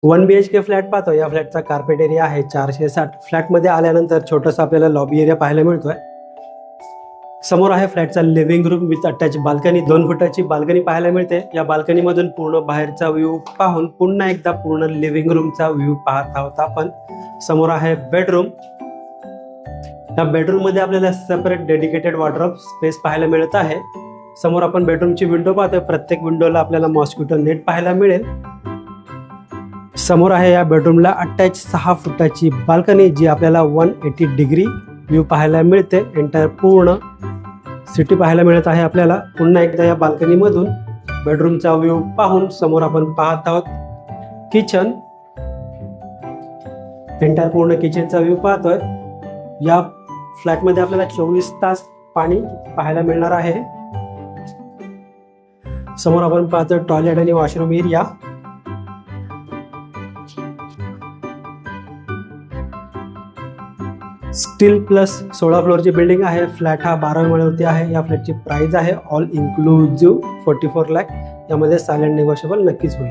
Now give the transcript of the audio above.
1 BHK flat पाहतो. या फ्लॅटचा carpet area आहे 460. फ्लॅटमध्ये आल्यानंतर छोटासा आपल्याला लॉबी एरिया पाहायला मिळतोय. समोर आहे फ्लॅटचा living room with attach balcony. 2 फुटाची बाल्कनी पाहायला मिळते. या बाल्कनी मधून पूर्ण बाहेरचा व्ह्यू पाहून पुन्हा एकदा पूर्ण लिव्हिंग रूमचा व्ह्यू पाहत आहोत आपण. समोर आहे बेडरूम. या बेडरूम मध्ये आपल्याला सेपरेट डेडिकेटेड वॉर्डरोब स्पेस पाहायला मिळत आहे. समोर आपण बेडरूमची विंडो पाहतोय. प्रत्येक विंडोला आपल्याला मॉस्किटो नेट पाहायला मिळेल. समोर आहे या बेडरूमला अटॅच 6 फुटाची बाल्कनी, जी आपल्याला 180 डिग्री व्ह्यू पाहायला मिळते. एंटायर पूर्ण सिटी पाहायला मिळत आहे आपल्याला. पुन्हा एकदा या बाल्कनी मधून बेडरूमचा व्ह्यू पाहून समोर आपण पाहत आहोत किचन. एंटायर पूर्ण किचनचा व्ह्यू पाहतोय. या फ्लॅटमध्ये आपल्याला 24 तास पाणी पाहायला मिळणार आहे. समोर आपण पाहतोय टॉयलेट आणि वॉशरूम एरिया. स्टील प्लस 16 फ्लोअरची बिल्डिंग आहे. फ्लॅट हा 12 मजल्यावरती आहे. या फ्लॅटची प्राइस आहे ऑल इन्क्लुझिव्ह 44 लाख. यामध्ये सायलेंट निगोशिएबल नक्कीच होईल.